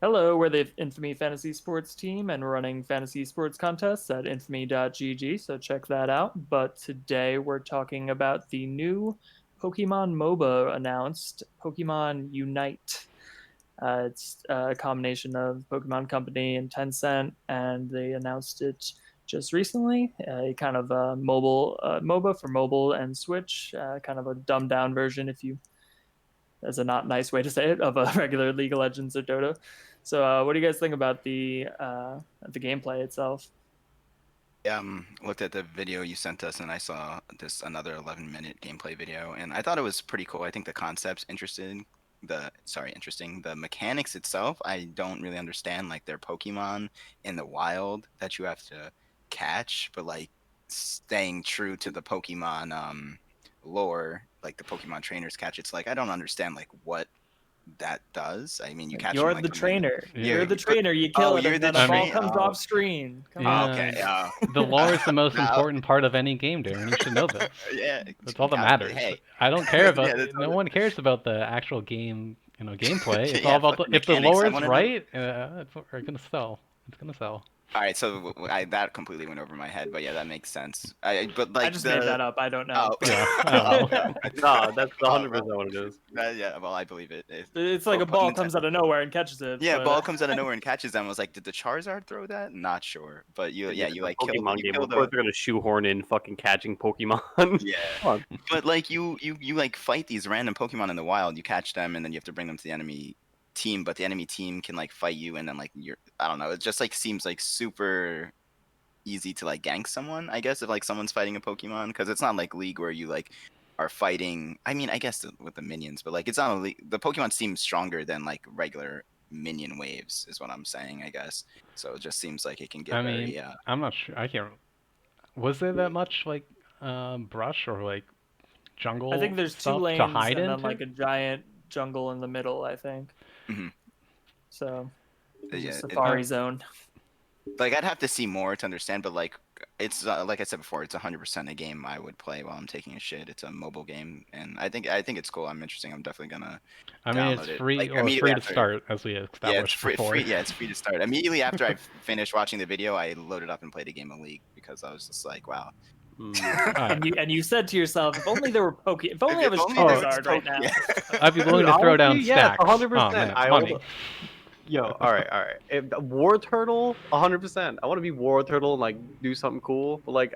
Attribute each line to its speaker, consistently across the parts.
Speaker 1: Hello, we're the Infamy Fantasy Sports team and we're running fantasy sports contests at infamy.gg, so check that out. But today we're talking about the new Pokemon MOBA announced, Pokemon Unite. It's a combination of Pokemon Company and Tencent, and they announced it just recently. A kind of a mobile MOBA for mobile and Switch, kind of a dumbed down version, if you as a not nice way to say it, of a regular League of Legends or Dota. So, what do you guys think about the gameplay itself?
Speaker 2: Looked at the video you sent us, and I saw this another 11-minute gameplay video, and I thought it was pretty cool. I think the concept's interesting. Interesting. The mechanics itself, I don't really understand. Like they're Pokemon in the wild that you have to catch, but like staying true to the Pokemon lore, like the Pokemon trainers catch. It's like I don't understand like what that does. I mean, you catch them
Speaker 1: You're
Speaker 2: like
Speaker 1: the
Speaker 2: from the
Speaker 1: trainer.
Speaker 2: yeah,
Speaker 1: You're
Speaker 3: Yeah.
Speaker 1: the
Speaker 2: but
Speaker 1: trainer. You
Speaker 2: oh,
Speaker 1: kill it,
Speaker 2: you're
Speaker 1: and
Speaker 2: the
Speaker 1: then a
Speaker 3: I mean,
Speaker 1: ball
Speaker 2: train.
Speaker 1: comes
Speaker 2: Oh,
Speaker 1: off screen. Come
Speaker 2: oh,
Speaker 1: on.
Speaker 3: yeah,
Speaker 2: okay.
Speaker 3: the lore is the most
Speaker 2: Now,
Speaker 3: important part of any game, Darren. You should know this.
Speaker 2: yeah,
Speaker 3: That's all that
Speaker 2: got
Speaker 3: matters.
Speaker 2: hey,
Speaker 3: I don't care about.
Speaker 2: yeah, that's
Speaker 3: No one cares about the actual game, gameplay. It's all
Speaker 2: yeah,
Speaker 3: about
Speaker 2: fucking
Speaker 3: if the
Speaker 2: mechanics.
Speaker 3: lore
Speaker 2: I
Speaker 3: is
Speaker 2: want to know.
Speaker 3: right, it's gonna sell. It's gonna sell.
Speaker 2: All right, so that completely went over my head, but yeah, that makes sense. But
Speaker 1: I
Speaker 2: like
Speaker 1: just made
Speaker 2: the
Speaker 1: that up. I don't know.
Speaker 2: oh,
Speaker 3: Yeah, I don't
Speaker 2: oh,
Speaker 3: know.
Speaker 2: yeah,
Speaker 4: No, that's
Speaker 2: oh,
Speaker 4: 100% what it is.
Speaker 2: yeah, well, I believe it.
Speaker 1: It's like
Speaker 2: But
Speaker 1: a ball
Speaker 2: Nintendo,
Speaker 1: comes out of nowhere and catches it,
Speaker 2: yeah,
Speaker 1: but
Speaker 2: ball comes out of nowhere and catches them. I was like, did the Charizard throw that? Not sure, but
Speaker 4: Yeah,
Speaker 2: you
Speaker 4: it's a
Speaker 2: like kill
Speaker 4: Pokemon game.
Speaker 2: kill
Speaker 4: Of course,
Speaker 2: the
Speaker 4: they're gonna shoehorn in fucking catching Pokemon.
Speaker 2: yeah.
Speaker 4: Come on.
Speaker 2: But like you like fight these random Pokemon in the wild. You catch them and then you have to bring them to the enemy team. But the enemy team can like fight you and then like you're I don't know. It just like seems like super easy to like gank someone. I guess if like someone's fighting a Pokemon because it's not like League where you like are fighting. I mean, I guess with the minions, but like it's not a League. The Pokemon seems stronger than like regular minion waves is what I'm saying. I guess so. It just seems like it can get
Speaker 3: I mean,
Speaker 2: very
Speaker 3: I'm not sure. I can't. Was there that much brush or like
Speaker 1: I think
Speaker 3: jungle
Speaker 1: there's two
Speaker 3: stuff to
Speaker 1: lanes
Speaker 3: hide
Speaker 1: and then
Speaker 3: into?
Speaker 1: like a giant jungle in the middle, I think.
Speaker 2: mhm.
Speaker 1: So, it's a
Speaker 2: Yeah.
Speaker 1: safari zone.
Speaker 2: Like I'd have to see more to understand, but like it's like I said before, it's 100% a game I would play while I'm taking a shit. It's a mobile game, and I think it's cool. I'm interesting. I'm definitely gonna
Speaker 3: I mean, it's
Speaker 2: download it
Speaker 3: free.
Speaker 2: like
Speaker 3: Well, it's
Speaker 2: immediately
Speaker 3: free to
Speaker 2: after.
Speaker 3: start, as we
Speaker 2: Yeah, it's
Speaker 3: established
Speaker 2: free.
Speaker 3: before.
Speaker 2: Free. Yeah, it's free to start. Immediately after I finished watching the video, I loaded up and played a game of League because I was just like, wow.
Speaker 1: And you said to yourself, if only there were if only I
Speaker 2: If
Speaker 1: was
Speaker 2: only there was
Speaker 1: Charizard right now.
Speaker 2: Yeah.
Speaker 3: I'd be willing
Speaker 4: Dude,
Speaker 3: to throw
Speaker 4: honestly,
Speaker 3: down
Speaker 4: yes,
Speaker 3: stacks. Oh
Speaker 4: 100%.
Speaker 3: man, money.
Speaker 4: Yo, all right, all right. If, War Turtle, 100%. I want to be War Turtle and like do something cool. But like,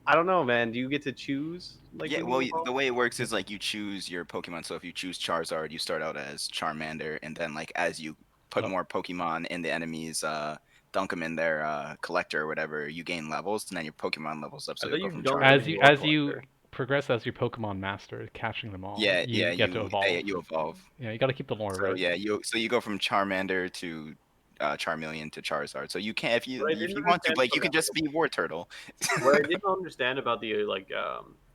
Speaker 4: I don't know, man. Do you get to choose like
Speaker 2: Yeah,
Speaker 4: when
Speaker 2: well,
Speaker 4: you evolve?
Speaker 2: the way it works is like you choose your Pokemon. So if you choose Charizard, you start out as Charmander, and then like as you put
Speaker 3: Oh,
Speaker 2: more Pokemon in the enemies, dunk them in their collector or whatever, you gain levels, and then your Pokemon levels up.
Speaker 4: I
Speaker 2: So
Speaker 4: thought
Speaker 2: you'll go
Speaker 4: you
Speaker 2: from
Speaker 4: don't get
Speaker 3: as
Speaker 4: a
Speaker 3: you
Speaker 2: Charmander.
Speaker 4: War
Speaker 3: as you
Speaker 4: Collector.
Speaker 3: progress as your Pokemon master, catching them all,
Speaker 2: Yeah,
Speaker 3: you
Speaker 2: yeah,
Speaker 3: get to evolve.
Speaker 2: you evolve.
Speaker 3: Yeah, you got to keep the lore
Speaker 2: So
Speaker 3: right.
Speaker 2: yeah, you go from Charmander to Charmeleon to Charizard. So you can
Speaker 4: What I
Speaker 2: if
Speaker 4: didn't
Speaker 2: you want to,
Speaker 4: understand
Speaker 2: like you
Speaker 4: about
Speaker 2: can just be War Turtle.
Speaker 4: what I didn't understand about the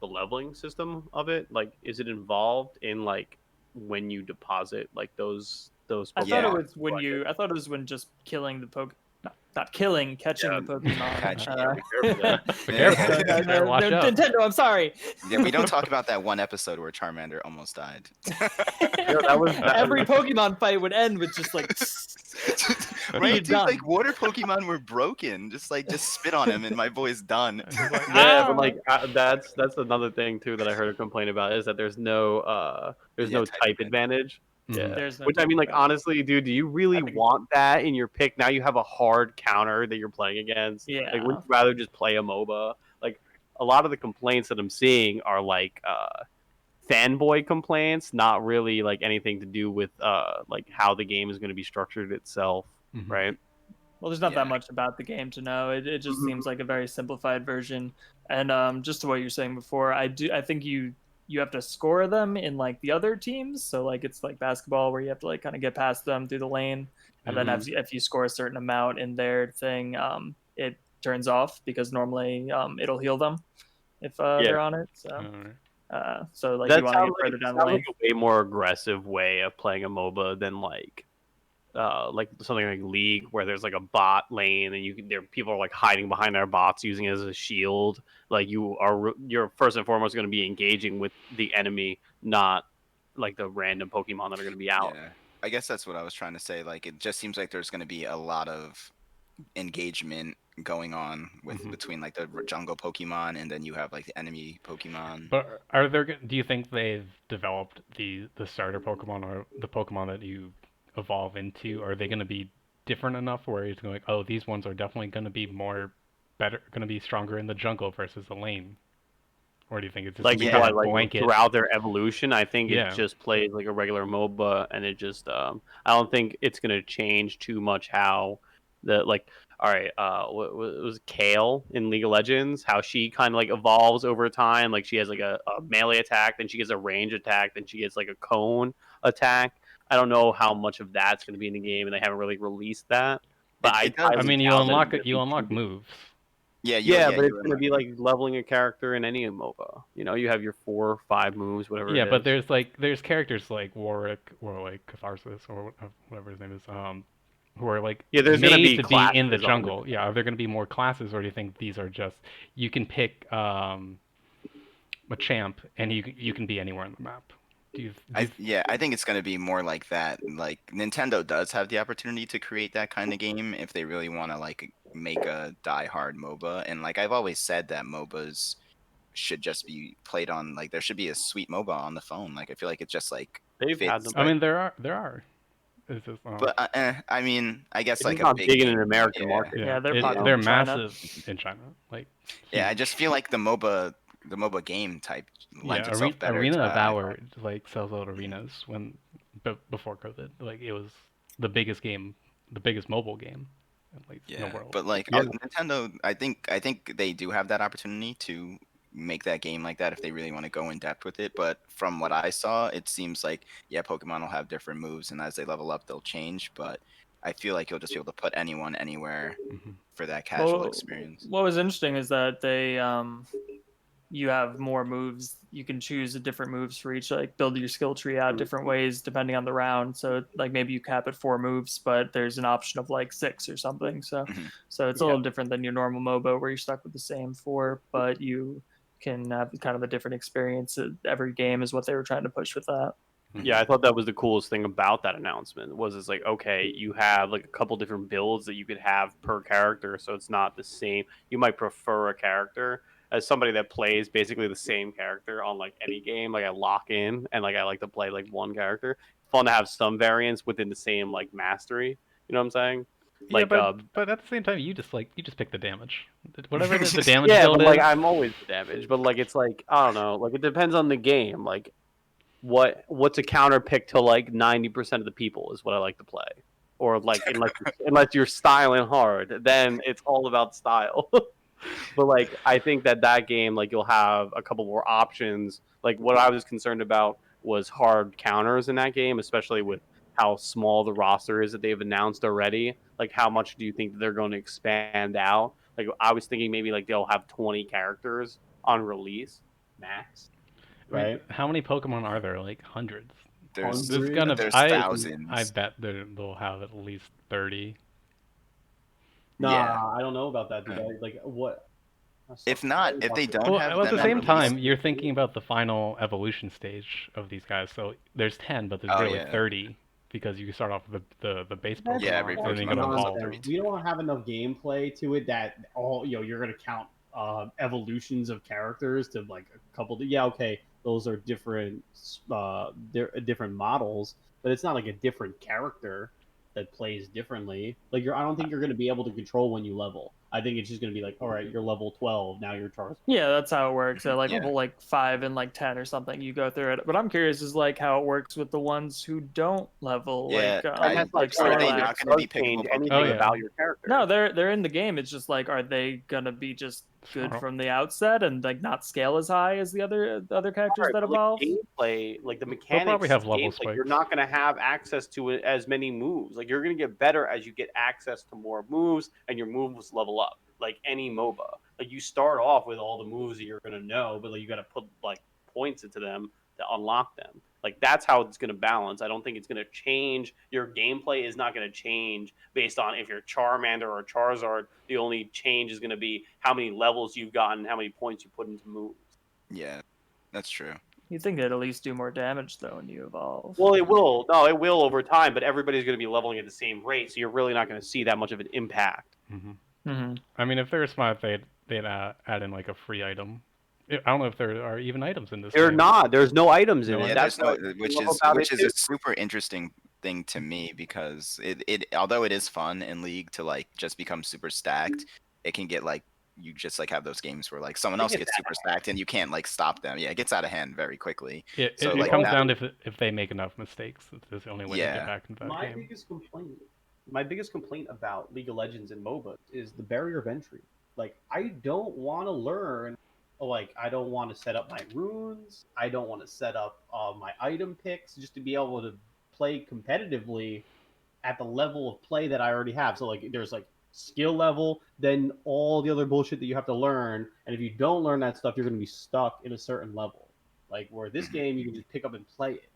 Speaker 4: leveling system of it, like, is it involved in like when you deposit like those
Speaker 1: I thought it
Speaker 2: Yeah,
Speaker 4: Pokemon?
Speaker 1: was when you. I thought it was when just killing the not killing, catching the
Speaker 4: Yeah,
Speaker 1: Pokemon.
Speaker 2: catch.
Speaker 4: yeah, be careful, yeah.
Speaker 3: Be careful.
Speaker 1: So,
Speaker 3: You better watch out.
Speaker 1: Nintendo, I'm sorry.
Speaker 2: Yeah, we don't talk about that one episode where Charmander almost died.
Speaker 4: Yeah, that
Speaker 1: Every
Speaker 4: was
Speaker 1: Pokemon fight would end with just like
Speaker 2: Right,
Speaker 1: you're
Speaker 2: dude?
Speaker 1: done.
Speaker 2: Like water Pokemon were broken. Just spit on him, and my boy's done.
Speaker 3: And he's like,
Speaker 4: yeah, but
Speaker 3: ah.
Speaker 4: like that's another thing too that I heard a complaint about is that there's
Speaker 2: Yeah,
Speaker 4: no
Speaker 2: type
Speaker 4: type
Speaker 2: advantage.
Speaker 4: advantage. Yeah.
Speaker 1: There's no
Speaker 4: Which I
Speaker 1: type
Speaker 4: mean, like
Speaker 1: advantage.
Speaker 4: honestly, dude, do you
Speaker 1: I
Speaker 4: really
Speaker 1: think,
Speaker 4: want that in your pick? Now you have a hard counter that you're playing against. Like,
Speaker 1: yeah.
Speaker 4: wouldn't you rather just play a MOBA? Like, a lot of the complaints that I'm seeing are like fanboy complaints, not really like anything to do with like how the game is going to be structured itself,
Speaker 3: Mhm.
Speaker 4: right?
Speaker 1: Well, there's not
Speaker 2: Yeah,
Speaker 1: that much about the game to know. It just
Speaker 4: Mhm.
Speaker 1: seems like a very simplified version. And just to what you're saying before, I think you have to score them in like the other teams. So like it's like basketball where you have to like kind of get past them through the lane, and then
Speaker 3: Yeah.
Speaker 1: if you score a certain amount in their thing, it turns off because normally it'll heal them if
Speaker 4: Yeah,
Speaker 1: they're on it.
Speaker 3: All right.
Speaker 1: So like you
Speaker 4: that
Speaker 1: want to
Speaker 4: sounds
Speaker 1: get further
Speaker 4: like
Speaker 1: down the
Speaker 4: sounds like
Speaker 1: lane.
Speaker 4: a way more aggressive way of playing a MOBA than like something like League where there's like a bot lane and people are like hiding behind their bots using it as a shield. Like you're first and foremost going to be engaging with the enemy, not like the random Pokemon that are going to be out.
Speaker 2: yeah. I guess that's what I was trying to say. Like, it just seems like there's going to be a lot of engagement going on with
Speaker 3: Mhm.
Speaker 2: between like the jungle Pokemon and then you have like the enemy Pokemon.
Speaker 3: But are there? Do you think they've developed the starter Pokemon or the Pokemon that you evolve into? Are they going to be different enough where it's going like, oh, these ones are definitely going to be more better, going to be stronger in the jungle versus the lane? Or do you think it's just going
Speaker 4: Like
Speaker 3: to be
Speaker 2: Yeah,
Speaker 3: kind
Speaker 4: what,
Speaker 3: of
Speaker 4: like
Speaker 3: blanket?
Speaker 4: throughout their evolution, I think it
Speaker 3: Yeah.
Speaker 4: just plays like a regular MOBA, and it just I don't think it's gonna change too much how the like. All right, what was Kale in League of Legends? How she kind of like evolves over time. Like she has like a melee attack, then she gets a range attack, then she gets like a cone attack. I don't know how much of that's going to be in the game, and they haven't really released that. But
Speaker 2: it
Speaker 4: I
Speaker 2: does.
Speaker 3: I
Speaker 4: highly
Speaker 3: mean, you
Speaker 4: doubt that it's
Speaker 3: unlock
Speaker 4: going
Speaker 3: it.
Speaker 4: to
Speaker 3: You
Speaker 4: be too
Speaker 3: unlock
Speaker 4: big.
Speaker 3: moves.
Speaker 4: Yeah, but it's
Speaker 2: You
Speaker 4: going to be like leveling a character in any MOBA. You know, you have your 4 or 5 moves, whatever
Speaker 3: Yeah,
Speaker 4: it
Speaker 3: but
Speaker 4: is.
Speaker 3: there's characters like Warwick or like Catharsis or whatever his name is, who are like
Speaker 4: Yeah, there's going to
Speaker 3: made
Speaker 4: be
Speaker 3: to be in the
Speaker 4: classes,
Speaker 3: jungle.
Speaker 4: 100%.
Speaker 3: Yeah, are there going to be more classes, or do you think these are just you can pick a champ and you can be anywhere on the map?
Speaker 2: I think it's going to be more like that. Like Nintendo does have the opportunity to create that kind of game if they really want to like make a diehard MOBA. And like I've always said that MOBAs should just be played on like there should be a sweet MOBA on the phone. Like I feel like it just like
Speaker 4: They've had
Speaker 2: fits.
Speaker 4: them.
Speaker 3: I
Speaker 2: But
Speaker 3: mean, there are. It's just
Speaker 2: I mean, I guess
Speaker 4: It's
Speaker 2: like
Speaker 4: just
Speaker 2: a
Speaker 4: not
Speaker 2: big
Speaker 4: big in an
Speaker 2: game.
Speaker 4: American
Speaker 2: Yeah,
Speaker 4: market.
Speaker 1: Yeah, they're
Speaker 3: it,
Speaker 2: yeah,
Speaker 1: popular
Speaker 3: they're
Speaker 1: in China.
Speaker 3: massive in China, like
Speaker 2: yeah. I
Speaker 3: huge.
Speaker 2: just feel like the MOBA game type lends
Speaker 3: Yeah,
Speaker 2: itself better
Speaker 3: Arena
Speaker 2: to
Speaker 3: of
Speaker 2: iPhone.
Speaker 3: Valor like sells out arenas when before COVID. Like it was the biggest game, the biggest mobile game, like in the
Speaker 2: Yeah,
Speaker 3: world.
Speaker 2: but like
Speaker 4: Yeah.
Speaker 2: Nintendo, I think they do have that opportunity to make that game like that if they really want to go in depth with it. But from what I saw, it seems like yeah, Pokemon will have different moves, and as they level up, they'll change. But I feel like you'll just be able to put anyone anywhere
Speaker 3: Hmm.
Speaker 2: for that casual
Speaker 1: Well,
Speaker 2: experience.
Speaker 1: what was interesting is that they you have more moves. You can choose different moves for each, like build your skill tree out different ways depending on the round. So like maybe you cap at 4 moves, but there's an option of like 6 or something. So
Speaker 2: Mhm.
Speaker 1: it's a little different than your normal MOBA where you're stuck with the same 4, but you can have kind of a different experience. Every game is what they were trying to push with that.
Speaker 4: Yeah, I thought that was the coolest thing about that announcement was it's like, okay, you have like a couple different builds that you could have per character, so it's not the same. You might prefer a character as somebody that plays basically the same character on like any game. Like I lock in and like I like to play like one character. Fun to have some variance within the same like mastery. You know what I'm saying?
Speaker 3: Yeah,
Speaker 4: Like
Speaker 3: but at the same time, you just pick the damage, whatever the damage
Speaker 4: yeah,
Speaker 3: build
Speaker 4: but like
Speaker 3: is.
Speaker 4: I'm always the damage, but like it's like I don't know, like it depends on the game. Like what's a counter pick to like 90% of the people is what I like to play. Or like unless you're styling hard, then it's all about style. But like I think that game like you'll have a couple more options. Like what I was concerned about was hard counters in that game, especially with how small the roster is that they've announced already. Like how much do you think they're going to expand out? Like I was thinking maybe like they'll have 20 characters on release max,
Speaker 3: I mean,
Speaker 4: right?
Speaker 3: how many Pokemon are there? Like hundreds. There's
Speaker 4: Hundred.
Speaker 3: gonna
Speaker 2: there's
Speaker 3: I
Speaker 2: thousands.
Speaker 3: bet they'll have at least 30.
Speaker 2: Yeah.
Speaker 4: Nah, I don't know about that, dude.
Speaker 2: Uh,
Speaker 4: Like what?
Speaker 2: If not, if they don't
Speaker 3: Well,
Speaker 2: have
Speaker 3: at the
Speaker 2: them at
Speaker 3: same
Speaker 2: release,
Speaker 3: time, you're thinking about the final evolution stage of these guys. So there's 10, but there's
Speaker 2: oh
Speaker 3: really
Speaker 2: yeah,
Speaker 3: 30 because you start off with the base
Speaker 4: That's,
Speaker 2: yeah, every
Speaker 3: Pokemon, and then you
Speaker 2: Pokemon
Speaker 3: gotta
Speaker 2: comes
Speaker 3: evolve.
Speaker 2: up
Speaker 4: nonsense.
Speaker 2: 32.
Speaker 4: We don't have enough gameplay to it that all you're gonna count evolutions of characters to like a couple. Yeah, okay, those are different. They're different models, but it's not like a different character that plays differently. Like I don't think you're gonna be able to control when you level. I think it's just gonna be like, all right, you're level 12 now. You're Charizard.
Speaker 1: Yeah, that's how it works. At like
Speaker 2: Yeah.
Speaker 1: level like 5 and like 10 or something, you go through it. But I'm curious is like how it works with the ones who don't level,
Speaker 2: Yeah,
Speaker 4: And that's
Speaker 1: like
Speaker 2: are they
Speaker 1: Snorlax.
Speaker 2: not going to be
Speaker 4: does change
Speaker 2: pickable
Speaker 4: anything
Speaker 3: Oh,
Speaker 2: Pokemon?
Speaker 3: yeah.
Speaker 4: about your character.
Speaker 1: No, they're in the game. It's just like, are they gonna be just good
Speaker 3: Snarl.
Speaker 1: from the outset and like not scale as high as the other characters
Speaker 4: Alright,
Speaker 1: that
Speaker 4: but, like,
Speaker 1: evolve?
Speaker 4: gameplay, like the
Speaker 3: They'll
Speaker 4: mechanics
Speaker 3: probably have
Speaker 4: of
Speaker 3: level
Speaker 4: gameplay, you're
Speaker 3: spikes.
Speaker 4: not going to have access to it as many moves. Like you're going to get better as you get access to more moves, and your moves level up. Like any MOBA, like you start off with all the moves that you're going to know, but like you got to put like points into them to unlock them. Like that's how it's going to balance. I don't think it's going to change. Your gameplay is not going to change based on if you're Charmander or Charizard. The only change is going to be how many levels you've gotten, how many points you put into moves.
Speaker 2: Yeah, that's true.
Speaker 1: You think it'd at least do more damage though when you evolve.
Speaker 4: Well, it will. No, it will over time, but everybody's going to be leveling at the same rate, so you're really not going to see that much of an impact.
Speaker 3: I mean, if they're smart, they'd add in like a free item. I don't know if there are even items in this
Speaker 4: They're
Speaker 3: game.
Speaker 4: not. There's no items in
Speaker 3: No
Speaker 4: it.
Speaker 2: Yeah,
Speaker 4: That's
Speaker 2: there's no,
Speaker 4: what I
Speaker 2: which
Speaker 4: love
Speaker 2: is
Speaker 4: about
Speaker 2: which
Speaker 4: it
Speaker 2: is a
Speaker 4: too.
Speaker 2: super interesting thing to me because it although it is fun in League to like just become super stacked, it can get like you just like have those games where like someone
Speaker 4: It
Speaker 2: else
Speaker 4: gets
Speaker 2: gets super stacked and you can't like stop them. Yeah, it gets out of hand very quickly. So
Speaker 3: It
Speaker 2: like
Speaker 3: comes
Speaker 2: that,
Speaker 3: down to if they make enough mistakes. It's the only way to
Speaker 2: Yeah.
Speaker 3: get back into that
Speaker 5: My
Speaker 3: game.
Speaker 5: biggest complaint about League of Legends and MOBA is the barrier of entry. Like, I don't want to learn. Like, I don't want to set up my runes. I don't want to set up my item picks just to be able to play competitively at the level of play that I already have. So like, there's like skill level, then all the other bullshit that you have to learn. And if you don't learn that stuff, you're going to be stuck in a certain level. Like, where this game, you can just pick up and play it.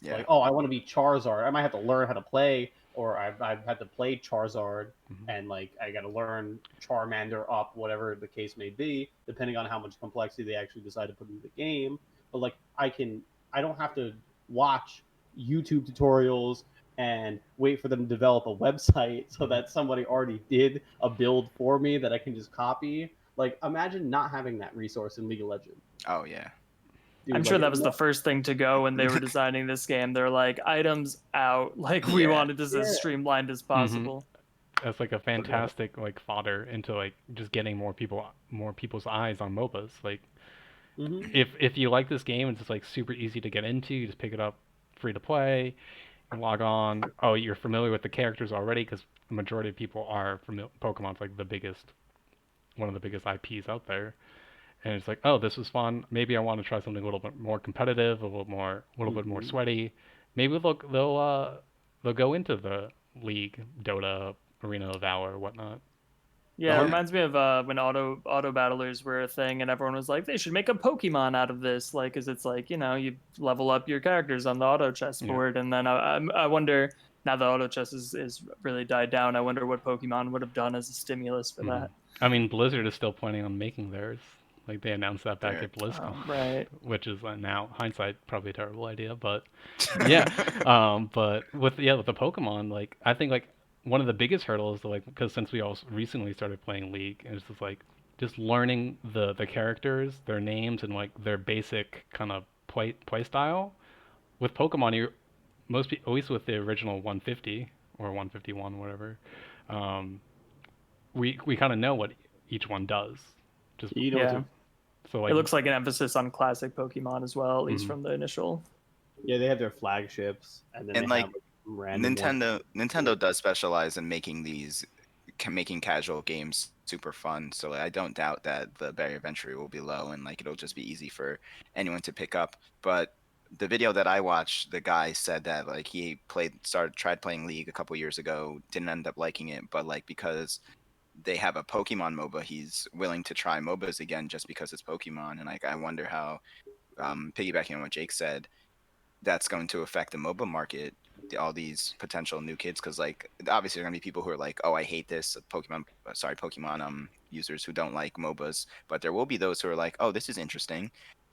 Speaker 2: yeah.
Speaker 5: Like, oh, I want to be Charizard. I might have to learn how to play, or I've had to play Charizard, and like I got to learn Charmander up, whatever the case may be, depending on how much complexity they actually decide to put into the game. But like, I don't have to watch YouTube tutorials and wait for them to develop a website so that somebody already did a build for me that I can just copy. Like, imagine not having that resource in League of Legends.
Speaker 2: Oh yeah.
Speaker 5: Dude,
Speaker 1: I'm sure
Speaker 5: like,
Speaker 1: that was the first thing to go when they were designing this game. They're like, items out. Like, we
Speaker 2: Yeah.
Speaker 1: wanted this as streamlined as possible.
Speaker 3: That's like a fantastic like fodder into like just getting more people's eyes on MOBAs. Like if you like this game, it's just like super easy to get into. You just pick it up, free to play, and log on. Oh, you're familiar with the characters already because the majority of people are familiar. Pokemon's like one of the biggest IPs out there. And it's like, oh, this was fun. Maybe I want to try something a little bit more competitive, a little bit more sweaty. Maybe they'll go into the League, Dota, Arena of Valor, whatnot.
Speaker 1: Yeah, it reminds me of when auto battlers were a thing, and everyone was like, they should make a Pokemon out of this, like, because it's like, you know, you level up your characters on the auto chess board, and then I wonder, now the auto chess is really died down, I wonder what Pokemon would have done as a stimulus for that.
Speaker 3: I mean, Blizzard is still planning on making theirs. Like they announced that back at BlizzCon,
Speaker 1: right?
Speaker 3: Which is now hindsight probably a terrible idea, but yeah. But with the Pokemon, like I think like one of the biggest hurdles, like because since we all recently started playing League, it's just like just learning the characters, their names, and like their basic kind of play style. With Pokemon, you at least with the original 150 or 151, whatever, we kind of know what each one does. Just so like
Speaker 1: it looks like an emphasis on classic Pokemon as well, at least from the initial.
Speaker 5: Yeah, they have their flagships, and then they have random
Speaker 2: Nintendo does specialize in making making casual games super fun. So I don't doubt that the barrier of entry will be low and like it'll just be easy for anyone to pick up. But the video that I watched, the guy said that like he tried playing League a couple years ago, didn't end up liking it, but like because they have a Pokemon MOBA, he's willing to try MOBAs again just because it's Pokemon. And like I wonder how, piggybacking on what Jake said, that's going to affect the MOBA market, all these potential new kids, because like obviously there are gonna be people who are like, oh, I hate this Pokemon users who don't like MOBAs, but there will be those who are like, oh, this is interesting.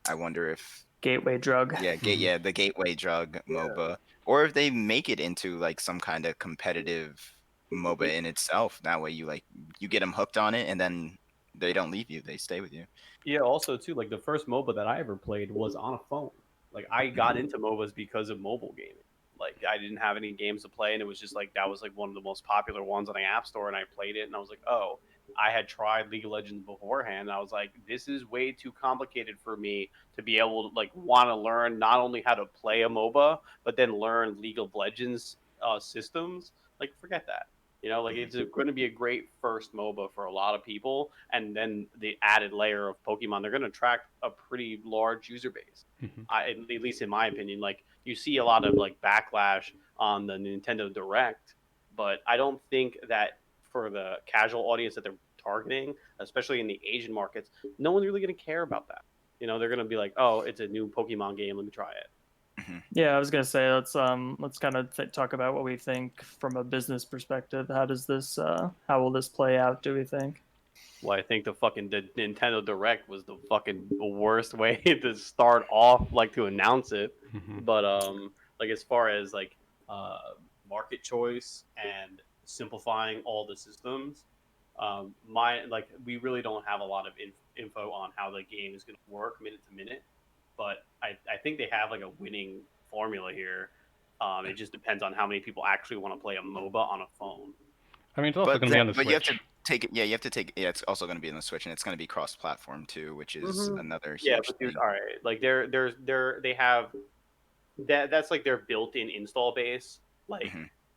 Speaker 2: I wonder if
Speaker 1: gateway drug.
Speaker 2: Yeah, the gateway drug MOBA, or if they make it into like some kind of competitive MOBA in itself. That way you get them hooked on it, and then they don't leave you; they stay with you.
Speaker 5: Yeah, also too, like the first MOBA that I ever played was on a phone. Like I got into MOBAs because of mobile gaming. Like I didn't have any games to play, and it was just like that was like one of the most popular ones on the App Store, and I played it, and I was like, oh, I had tried League of Legends beforehand. And I was like, this is way too complicated for me to be able to like want to learn not only how to play a MOBA, but then learn League of Legends systems. Like forget that. You know, like it's going to be a great first MOBA for a lot of people, and then the added layer of Pokemon, they're going to attract a pretty large user base. At least in my opinion, like you see a lot of like backlash on the Nintendo Direct, but I don't think that for the casual audience that they're targeting, especially in the Asian markets, no one's really going to care about that. You know, they're going to be like, oh, it's a new Pokemon game, let me try it.
Speaker 1: Yeah, I was gonna say let's kind of talk about what we think from a business perspective. How will this play out? Do we think?
Speaker 5: Well, I think the Nintendo Direct was the fucking worst way to start off, like to announce it. But like as far as like uh, market choice and simplifying all the systems, we really don't have a lot of info on how the game is going to work minute to minute. But I think they have like a winning formula here. It just depends on how many people actually want to play a MOBA on a phone.
Speaker 3: I mean, it's also going to be on the Switch.
Speaker 2: You have to take it. Yeah, you have to take. Yeah, it's also going to be on the Switch, and it's going to be cross-platform too, which is another huge
Speaker 5: but
Speaker 2: thing.
Speaker 5: dude, all right, like they have that's like their built-in install base. Like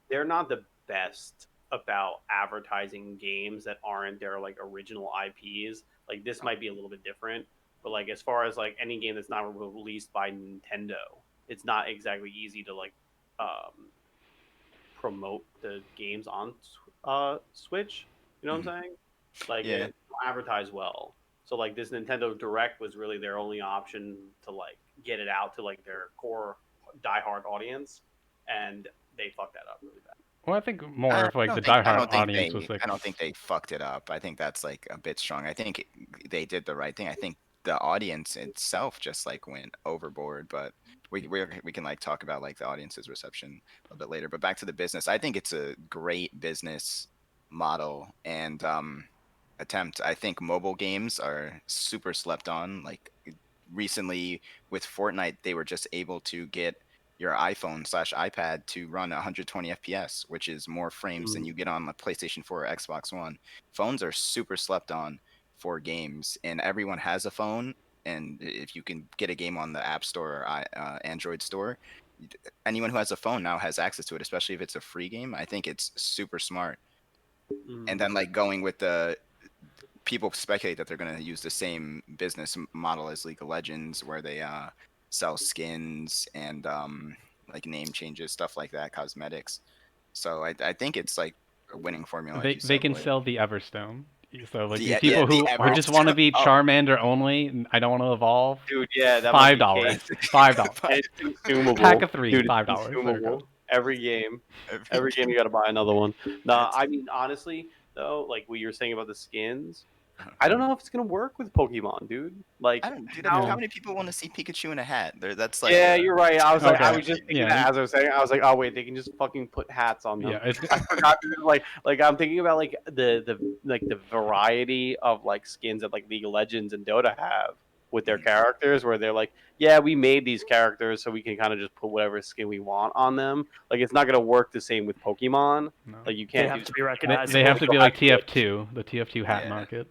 Speaker 5: they're not the best about advertising games that aren't their like original IPs. Like this might be a little bit different, but like as far as like any game that's not released by Nintendo, it's not exactly easy to like promote the games on Switch. You know what I'm saying? Like they don't advertise well. So like this Nintendo Direct was really their only option to like get it out to like their core diehard audience, and they fucked that up really bad.
Speaker 3: Well, I think more of like the diehard audience was like.
Speaker 2: I don't think they fucked it up. I think that's like a bit strong. I think they did the right thing. I think the audience itself just like went overboard. But we can like talk about like the audience's reception a little bit later. But back to the business. I think it's a great business model and attempt. I think mobile games are super slept on. Like recently with Fortnite, they were just able to get your iPhone/iPad to run 120 FPS, which is more frames than you get on the PlayStation 4 or Xbox One. Phones are super slept on for games, and everyone has a phone. And if you can get a game on the App Store or Android Store, anyone who has a phone now has access to it, especially if it's a free game. I think it's super smart. And then like going with the people speculate that they're going to use the same business model as League of Legends, where they sell skins and like name changes, stuff like that, cosmetics. So I think it's like a winning formula.
Speaker 3: They can sell the Everstone. So like the people who just want to be Charmander only, I don't want to evolve.
Speaker 5: Dude, yeah, that
Speaker 3: $5. $5.
Speaker 5: It's consumable.
Speaker 3: Pack of 3,
Speaker 5: Dude,
Speaker 3: $5.
Speaker 5: Consumable. Every game you got to buy another one. No, I mean honestly though, like what you were saying about the skins, I don't know if it's gonna work with Pokemon, dude. Like,
Speaker 2: how many people want to see Pikachu in a hat? That's like,
Speaker 5: yeah, you're right. I was like, I was just thinking that as I was saying, I was like, oh wait, they can just fucking put hats on them.
Speaker 3: Yeah,
Speaker 5: I forgot. Like I'm thinking about like the variety of like skins that like League of Legends and Dota have with their characters, where they're like, yeah, we made these characters so we can kind of just put whatever skin we want on them. Like it's not gonna work the same with Pokemon.
Speaker 3: No.
Speaker 5: Like you can't.
Speaker 1: They have to be recognized.
Speaker 3: They have to be like TF2, the TF2 hat market.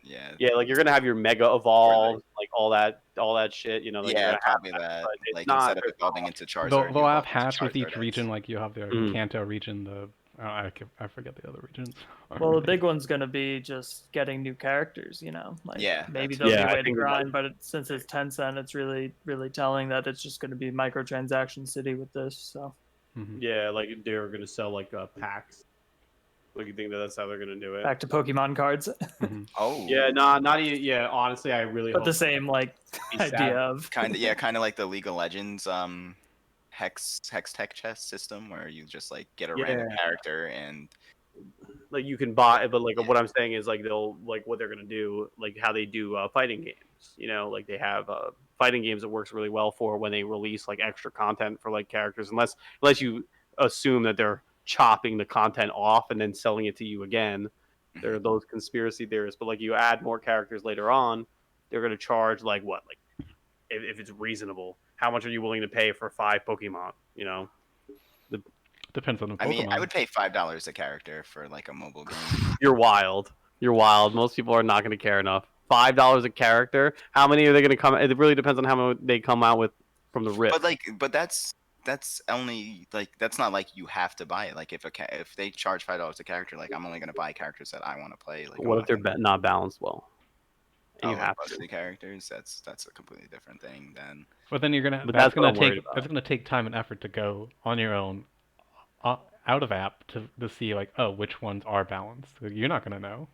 Speaker 2: Yeah,
Speaker 5: like you're gonna have your Mega Evolve, like all that shit. You know, like
Speaker 2: yeah, probably that. Like instead of evolving into Charizard,
Speaker 3: they'll have hats with each region. Like you have the Kanto region, I forget the other regions.
Speaker 1: Well, the big one's gonna be just getting new characters. You know, like maybe there'll be a way to grind, but since it's Tencent, it's really telling that it's just gonna be microtransaction city with this. So
Speaker 5: yeah, like they're gonna sell like packs. Like you think that's how they're gonna do it?
Speaker 1: Back to Pokemon cards.
Speaker 2: Oh.
Speaker 5: Yeah, not even. Yeah, honestly, I really.
Speaker 1: But the same like idea of
Speaker 2: kind of like the League of Legends hex tech chest system, where you just like get a random character and
Speaker 5: like you can buy. But like what I'm saying is like they'll like what they're gonna do, like how they do fighting games. You know, like they have fighting games that works really well for when they release like extra content for like characters, unless you assume that they're chopping the content off and then selling it to you again. There are those conspiracy theorists, but like you add more characters later on, they're going to charge like what, like if it's reasonable, how much are you willing to pay for 5 Pokemon? You know,
Speaker 3: depends on the Pokemon.
Speaker 2: I mean, I would pay $5 a character for like a mobile game.
Speaker 5: You're wild. Most people are not going to care enough. $5 a character. How many are they going to come? It really depends on how many they come out with from the rip.
Speaker 2: But that's only like that's not like you have to buy it. Like if they charge $5 a character, like I'm only gonna buy characters that I want to play. Like
Speaker 5: what if they're not balanced well? And
Speaker 2: you have to characters. That's a completely different thing then.
Speaker 3: But then that's gonna take time and effort to go on your own, out of app to see like which ones are balanced. You're not gonna know.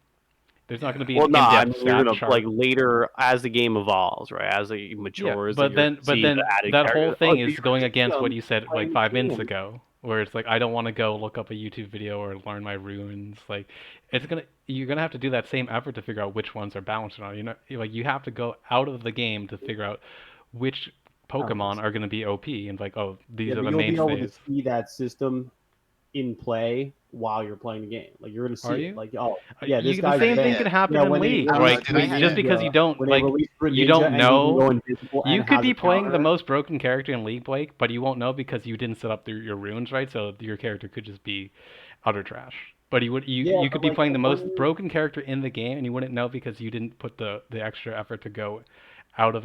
Speaker 3: There's not going to be in-depth stat chart.
Speaker 5: Like later as the game evolves, right? As it matures.
Speaker 3: Yeah, but then that whole thing is going against what you said like 5 minutes ago. where it's like I don't want to go look up a YouTube video or learn my runes. Like you're gonna have to do that same effort to figure out which ones are balanced or not. You know, like you have to go out of the game to figure out which Pokemon are gonna be OP and like, oh, these
Speaker 5: Yeah,
Speaker 3: are
Speaker 5: but
Speaker 3: the
Speaker 5: you'll be able to
Speaker 3: mainstays.
Speaker 5: see that system in play while you're playing the game. Like you're gonna
Speaker 3: Are
Speaker 5: see
Speaker 3: you?
Speaker 5: it. Like, oh yeah, this
Speaker 3: the
Speaker 5: guy's
Speaker 3: same thing
Speaker 5: banned.
Speaker 3: can happen
Speaker 5: Yeah,
Speaker 3: in
Speaker 5: when they
Speaker 3: League.
Speaker 2: I don't know,
Speaker 3: Like
Speaker 2: dude, I had-
Speaker 3: just because you don't
Speaker 5: when they
Speaker 3: like
Speaker 5: release
Speaker 3: you
Speaker 5: Greninja
Speaker 3: don't
Speaker 5: and he can go
Speaker 3: know.
Speaker 5: invisible
Speaker 3: You
Speaker 5: and
Speaker 3: could
Speaker 5: has
Speaker 3: be
Speaker 5: a
Speaker 3: playing the
Speaker 5: counter.
Speaker 3: most broken character in League, Blake, but you won't know because you didn't set up your runes right. So your character could just be utter trash. But
Speaker 5: Yeah,
Speaker 3: you
Speaker 5: but
Speaker 3: could be
Speaker 5: like
Speaker 3: playing the
Speaker 5: when
Speaker 3: most broken character in the game and you wouldn't know because you didn't put the extra effort to go out of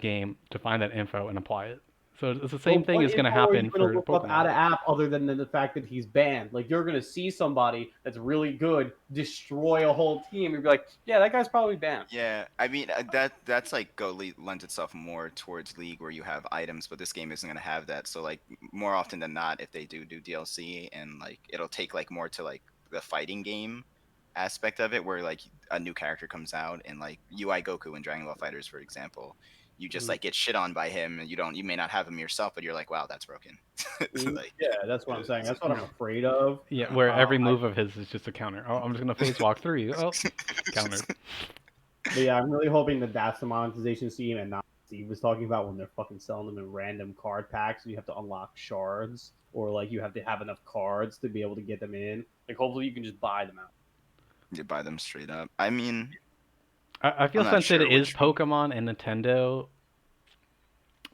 Speaker 3: game to find that info and apply it. So it's the same thing
Speaker 5: what
Speaker 3: is going to
Speaker 5: info are you
Speaker 3: happen
Speaker 5: gonna
Speaker 3: for
Speaker 5: look up out
Speaker 3: Pokemon.
Speaker 5: of app other than the fact that he's banned? Like you're gonna see somebody that's really good destroy a whole team and be like, yeah, that guy's probably banned.
Speaker 2: Yeah, I mean that's like lends itself more towards League where you have items, but this game isn't gonna have that. So like more often than not, if they do DLC and like it'll take like more to like the fighting game aspect of it, where like a new character comes out and like UI Goku in Dragon Ball Fighters, for example, you just like get shit on by him and you may not have him yourself, but you're like, wow, that's broken. Like,
Speaker 5: Yeah, that's what I'm saying. That's what I'm afraid of.
Speaker 3: Yeah, where every move of his is just a counter. Oh, I'm just going to phase walk through you. Oh, counter.
Speaker 5: But yeah, I'm really hoping that that's the monetization scheme and not what Steve was talking about when they're fucking selling them in random card packs and you have to unlock shards or like you have to have enough cards to be able to get them in. Like hopefully you can just buy them out.
Speaker 2: you buy them straight up. I mean,
Speaker 3: I feel
Speaker 2: I'm not
Speaker 3: since it
Speaker 2: sure
Speaker 3: is
Speaker 2: which-
Speaker 3: Pokemon and Nintendo,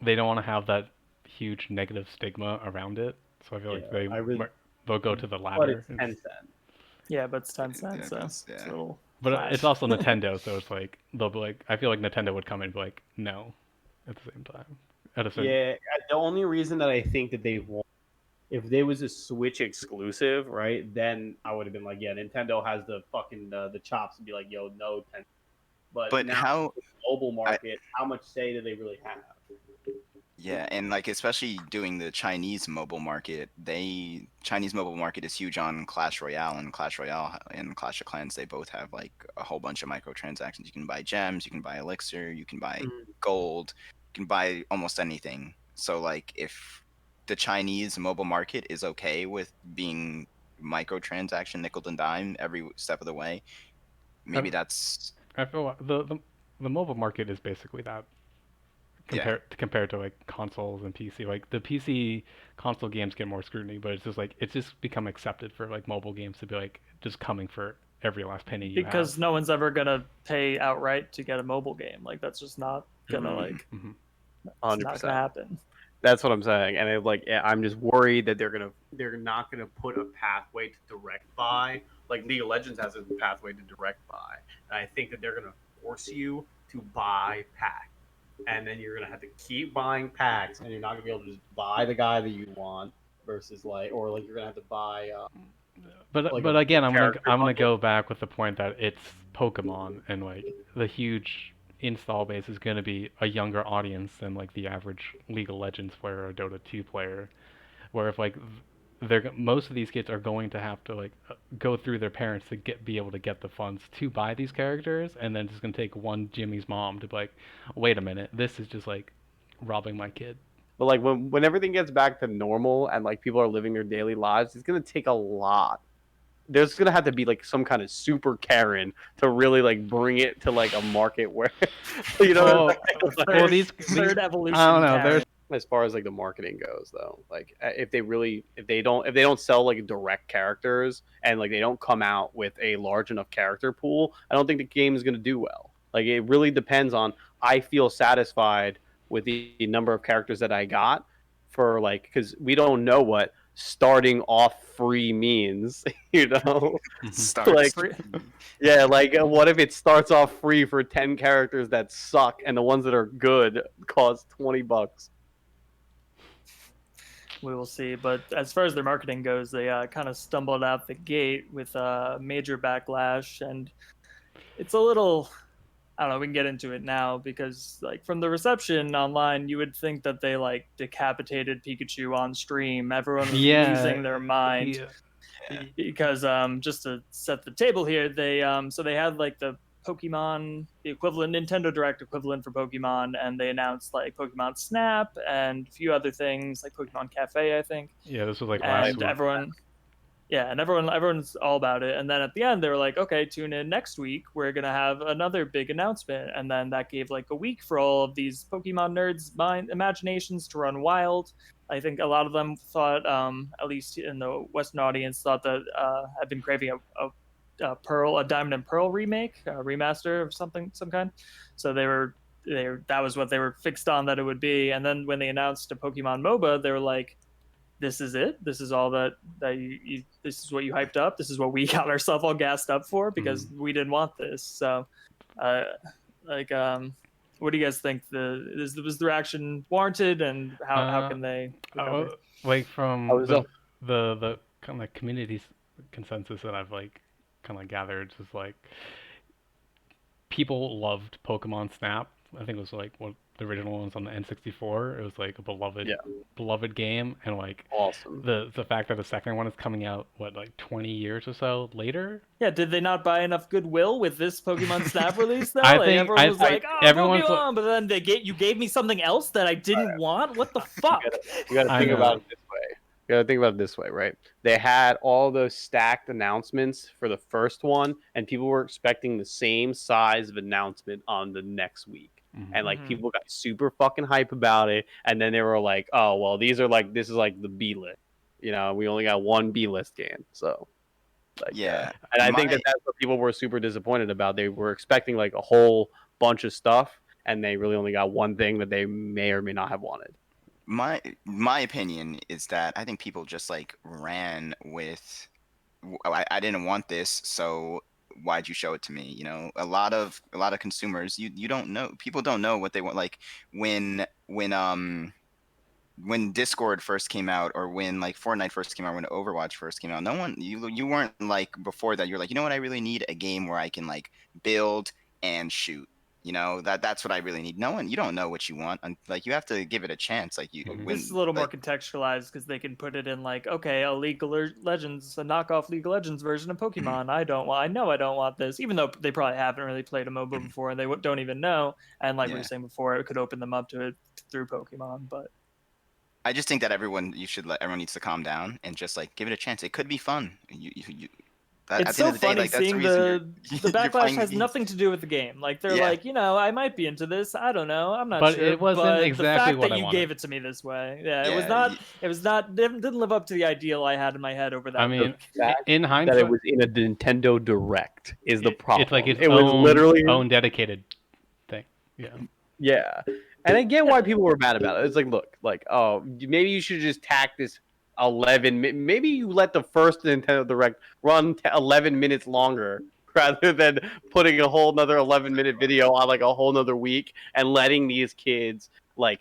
Speaker 3: they don't want to have that huge negative stigma around it. So I feel like they'll go to the
Speaker 5: But
Speaker 3: latter.
Speaker 5: it's Tencent.
Speaker 1: Yeah, but it's Tencent, so
Speaker 2: it's-
Speaker 1: it's
Speaker 2: yeah.
Speaker 1: a little
Speaker 3: But
Speaker 1: clash.
Speaker 3: it's also Nintendo, so it's like they'll be like, I feel like Nintendo would come and be like, no, at the same time. At a certain,
Speaker 5: Yeah, the only reason that I think that they won't, if there was a Switch exclusive, right, then I would have been like, yeah, Nintendo has the fucking the chops to be like, yo, no, Tencent. But now
Speaker 2: how
Speaker 5: the mobile market, how much say do they really have?
Speaker 2: Yeah, and like especially doing the Chinese mobile market, Chinese mobile market is huge on Clash Royale and Clash of Clans. They both have like a whole bunch of microtransactions. You can buy gems, you can buy elixir, you can buy gold, you can buy almost anything. So like if the Chinese mobile market is okay with being microtransaction nickel and dime every step of the way, maybe that's
Speaker 3: I feel like the mobile market is basically that. Compared to like consoles and PC, like the PC console games get more scrutiny, but it's just become accepted for like mobile games to be like just coming for every last penny you
Speaker 1: because
Speaker 3: have.
Speaker 1: no one's ever gonna pay outright to get a mobile game. Like that's just not gonna
Speaker 3: Mhm.
Speaker 1: it's not gonna happen.
Speaker 4: That's what I'm saying, and I'm just worried that they're not gonna put a pathway to direct buy. Like League of Legends has a pathway to direct buy, and I think that they're gonna force you to buy packs, and then you're gonna have to keep buying packs, and you're not gonna be able to just buy the guy that you want versus like you're gonna have to buy.
Speaker 3: But
Speaker 4: like
Speaker 3: but
Speaker 4: a
Speaker 3: again, I'm
Speaker 4: character
Speaker 3: gonna
Speaker 4: bundle.
Speaker 3: go back with the point that it's Pokemon and like the huge install base is gonna be a younger audience than like the average League of Legends player or Dota 2 player. Where if like most of these kids are going to have to like go through their parents to be able to get the funds to buy these characters, and then it's gonna take one Jimmy's mom to be like, wait a minute, this is just like robbing my kid.
Speaker 4: But like when everything gets back to normal and like people are living their daily lives, it's gonna take a lot. There's gonna have to be like some kind of super Karen to really like bring it to like a market where you know.
Speaker 3: Well, these
Speaker 1: Third evolution.
Speaker 3: I don't know.
Speaker 1: Karen.
Speaker 3: There's
Speaker 4: As far as like the marketing goes, though, like if they don't sell like direct characters and like they don't come out with a large enough character pool, I don't think the game is gonna do well. Like it really depends on. I feel satisfied with the number of characters that I got for like because we don't know what starting off free means, you know.
Speaker 2: starts.
Speaker 4: Like, yeah, like what if it starts off free for 10 characters that suck and the ones that are good cost $20?
Speaker 1: We will see. But as far as their marketing goes, they kind of stumbled out the gate with a major backlash, and it's a little. I don't know. We can get into it now because, like, from the reception online, you would think that they like decapitated Pikachu on stream. Everyone was losing their mind because just to set the table here, they so they had like the Pokemon, the equivalent, Nintendo Direct equivalent for Pokemon, and they announced like Pokemon Snap and a few other things like Pokemon Cafe, I think.
Speaker 3: Yeah, this was like last
Speaker 1: And
Speaker 3: week.
Speaker 1: everyone's all about it. And then at the end, they were like, okay, tune in next week. We're gonna have another big announcement. And then that gave like a week for all of these Pokemon nerds' imaginations to run wild. I think a lot of them thought, at least in the Western audience, thought that had been craving a Diamond and Pearl remake, a remaster of some kind. So that was what they were fixed on that it would be. And then when they announced a Pokemon MOBA, they were like, this is it. This is all that this is what you hyped up. This is what we got ourselves all gassed up for because we didn't want this. So, what do you guys think? Was the reaction warranted, and how can they recover?
Speaker 3: Like from the kind of community consensus that I've like kind of gathered is like people loved Pokemon Snap. I think it was like one of the original ones on the N64. It was like a beloved game, and like
Speaker 5: awesome.
Speaker 3: The fact that the second one is coming out like 20 years or so later.
Speaker 1: Yeah, did they not buy enough goodwill with this Pokemon Snap release though? Everyone was like, "Oh, Pokemon," but then you gave me something else that I didn't want. What the fuck?
Speaker 5: You gotta think about it this way. You gotta think about it this way, right? They had all those stacked announcements for the first one, and people were expecting the same size of announcement on the next week. And like people got super fucking hype about it, and then they were like, "Oh well, this is like the B list, we only got one B list game." So, like,
Speaker 2: yeah,
Speaker 5: and I think that's what people were super disappointed about. They were expecting like a whole bunch of stuff, and they really only got one thing that they may or may not have wanted.
Speaker 2: My opinion is that I think people just like ran with, I didn't want this, so why'd you show it to me? A lot of consumers, you don't know, people don't know what they want. Like when Discord first came out, or when like Fortnite first came out, when Overwatch first came out, no one, you weren't like, before that you're like, you know what, I really need a game where I can like build and shoot. That's what I really need. You don't know what you want. Like, you have to give it a chance. Like,
Speaker 1: this is a little more contextualized because they can put it in like, okay, a Legends, a knockoff League of Legends version of Pokemon. I know I don't want this, even though they probably haven't really played a MOBA before and they don't even know. And like we were saying before, it could open them up to it through Pokemon. But
Speaker 2: I just think that everyone needs to calm down and just like give it a chance. It could be fun.
Speaker 1: It's so funny seeing the backlash has nothing to do with the game. Like they're like, I might be into this. I don't know. I'm not sure.
Speaker 3: But it wasn't exactly
Speaker 1: what I wanted. The fact that you gave it to me this way, it was not. It was not. Didn't live up to the ideal I had in my head over that.
Speaker 3: I mean, in hindsight,
Speaker 5: that it was in a Nintendo Direct is the problem.
Speaker 3: It's like
Speaker 5: it was literally
Speaker 3: own dedicated thing.
Speaker 5: Yeah, and I get why people were mad about it. It's like, look, like, oh, maybe you should just tack this 11. Maybe you let the first Nintendo Direct run 11 minutes longer rather than putting a whole another 11-minute video on like a whole nother week and letting these kids like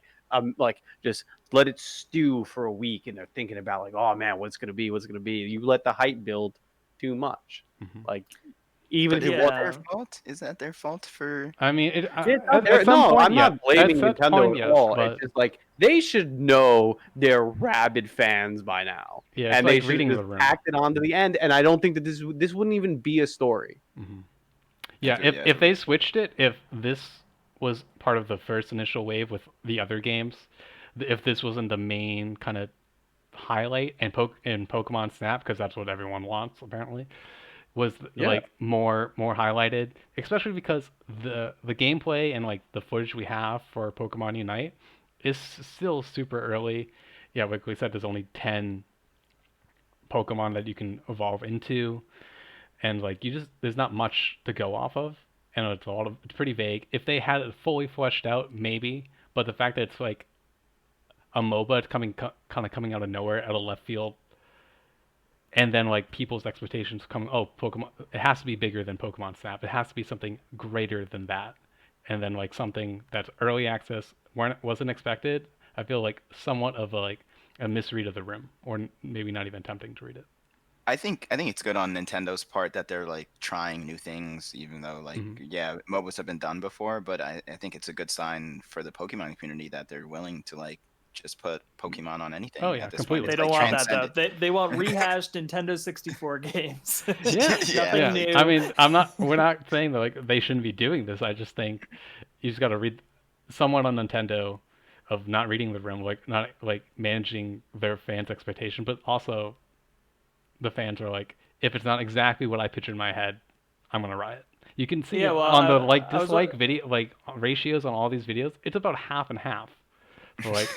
Speaker 5: just let it stew for a week, and they're thinking about like, oh man, what's gonna be. You let the hype build too much. Like, even
Speaker 2: is that their fault? Is that their fault for?
Speaker 3: I mean,
Speaker 5: I'm not blaming Nintendo at all. It's just like they should know they're rabid fans by now, and
Speaker 3: like
Speaker 5: they should just tack it on to the end. And I don't think that this wouldn't even be a story.
Speaker 3: Yeah, if they switched it, if this was part of the first initial wave with the other games, if this wasn't the main kind of highlight in Pokemon Snap, because that's what everyone wants apparently, was like more highlighted, especially because the gameplay and like the footage we have for Pokemon Unite is still super early. Yeah, like we said, there's only 10 Pokemon that you can evolve into, and like there's not much to go off of, and it's pretty vague. If they had it fully fleshed out, maybe, but the fact that it's like a MOBA, it's coming out of nowhere, out of left field. And then like people's expectations come, Pokemon, it has to be bigger than Pokemon Snap. It has to be something greater than that. And then like something that's early access wasn't expected. I feel like somewhat of a misread of the room, or maybe not even attempting to read it.
Speaker 2: I think it's good on Nintendo's part that they're like trying new things, even though like MOBAs have been done before. But I think it's a good sign for the Pokemon community that they're willing to like just put Pokemon on anything.
Speaker 3: Oh, yeah,
Speaker 2: at this
Speaker 3: completely.
Speaker 2: point.
Speaker 1: They
Speaker 2: It's
Speaker 1: don't
Speaker 2: like
Speaker 1: want that though.
Speaker 2: transcended.
Speaker 1: They want rehashed Nintendo 64 games.
Speaker 3: Yeah,
Speaker 1: Nothing
Speaker 3: yeah.
Speaker 1: new.
Speaker 3: I mean, we're not saying that like they shouldn't be doing this. I just think you just got to read someone on Nintendo of not reading the room, like not like managing their fans' expectation, but also the fans are like, if it's not exactly what I pictured in my head, I'm gonna riot. You can see
Speaker 1: Yeah,
Speaker 3: it
Speaker 1: well,
Speaker 3: on the like
Speaker 1: I was
Speaker 3: dislike video like ratios on all these videos. It's about half and half. For like,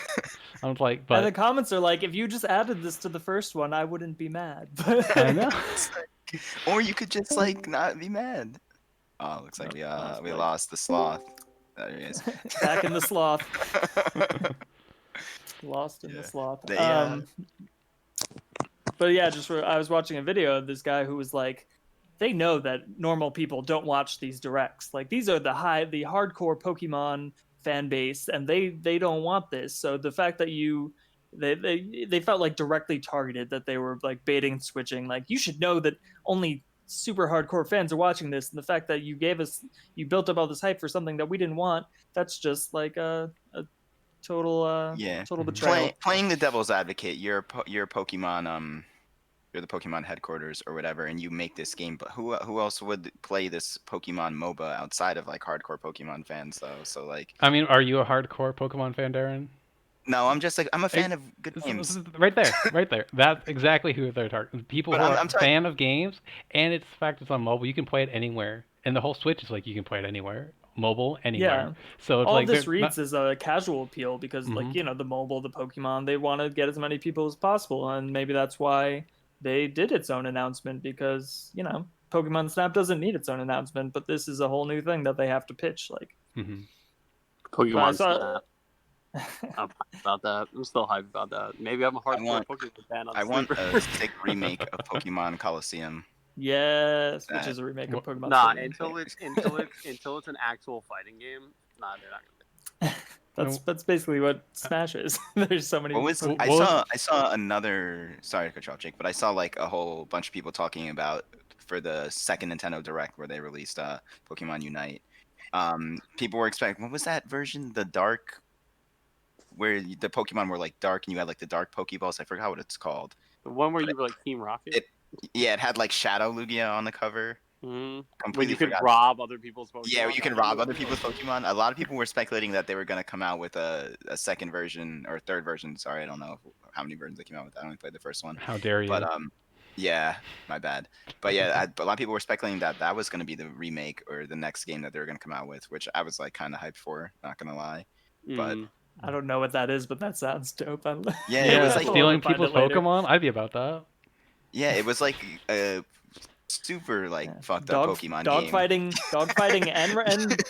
Speaker 3: I was like,
Speaker 1: and the
Speaker 3: but
Speaker 1: comments are like, if you just added this to the first one, I wouldn't be mad. But
Speaker 3: I know.
Speaker 2: Or you could just like not be mad. Oh, looks like we lost the sloth. There he is.
Speaker 1: back in the sloth, lost in the
Speaker 2: Yeah.
Speaker 1: sloth.
Speaker 2: They,
Speaker 1: But yeah, I was watching a video of this guy who was like, they know that normal people don't watch these directs. Like these are the hardcore Pokemon fan base, and they don't want this. So the fact that they felt like directly targeted, that they were like baiting and switching. Like you should know that only super hardcore fans are watching this, and the fact that you built up all this hype for something that we didn't want, that's just like a total
Speaker 2: yeah.
Speaker 1: total betrayal.
Speaker 2: Playing the devil's advocate, you're Pokemon you're the Pokemon headquarters or whatever, and you make this game. But who else would play this Pokemon MOBA outside of like hardcore Pokemon fans though? So like,
Speaker 3: I mean, are you a hardcore Pokemon fan, Darren?
Speaker 2: no, I'm just like I'm a fan of good
Speaker 3: This
Speaker 2: games.
Speaker 3: is right there, right there. That's exactly who they're targeting. People
Speaker 2: But
Speaker 3: who are
Speaker 2: I'm talking-
Speaker 3: fan of games, and it's the fact it's on mobile. You can play it anywhere, and the whole Switch is like you can play it anywhere, mobile anywhere.
Speaker 1: Yeah.
Speaker 3: So it's
Speaker 1: All
Speaker 3: like
Speaker 1: this
Speaker 3: they're
Speaker 1: reads is a casual appeal because, like,
Speaker 3: Mhm.
Speaker 1: you know, the mobile, the Pokemon, they want to get as many people as possible, and maybe that's why they did its own announcement, because, you know, Pokemon Snap doesn't need its own announcement, but this is a whole new thing that they have to pitch. Like,
Speaker 3: Mhm.
Speaker 4: Pokemon
Speaker 1: saw-
Speaker 4: Snap. I'm hyped about that. I'm still hyped about that. Maybe I'm a hardcore
Speaker 2: want-
Speaker 4: Pokemon fan. On
Speaker 2: I want
Speaker 4: Sleeper.
Speaker 2: a sick remake of Pokemon Coliseum.
Speaker 1: yes, which
Speaker 2: That-
Speaker 1: is a remake of Pokemon.
Speaker 4: Nah,
Speaker 1: Stadium.
Speaker 4: until it's an actual fighting game. Nah, they're not gonna.
Speaker 1: That's basically what Smash is. There's so many.
Speaker 2: What was
Speaker 1: Pokemon-
Speaker 2: I saw another, sorry to cut you off, Jake, but I saw like a whole bunch of people talking about for the second Nintendo Direct where they released Pokemon Unite. People were expecting, what was that version? The dark, where the Pokemon were like dark and you had like the dark Pokeballs. I forgot what it's called.
Speaker 4: The one where you were like Team Rocket.
Speaker 2: Yeah, it had like Shadow Lugia on the cover.
Speaker 4: When
Speaker 2: Completely
Speaker 4: you could
Speaker 2: forgot.
Speaker 4: rob other people's Pokemon.
Speaker 2: Yeah, you can rob other people's Pokemon. A lot of people were speculating that they were going to come out with a second version or third version. Sorry, I don't know how many versions they came out with. I only played the first one.
Speaker 3: How dare you?
Speaker 2: But yeah, my bad. But yeah, a lot of people were speculating that that was going to be the remake or the next game that they were going to come out with, which I was like kind of hyped for. Not gonna lie. But
Speaker 1: I don't know what that is, but that sounds dope.
Speaker 2: Yeah,
Speaker 3: yeah,
Speaker 2: it was like
Speaker 3: stealing
Speaker 1: Find it
Speaker 3: people's
Speaker 1: later.
Speaker 3: Pokemon. I'd be about that.
Speaker 2: yeah, it was like a super like fucked up Pokemon game.
Speaker 1: Dogfighting, and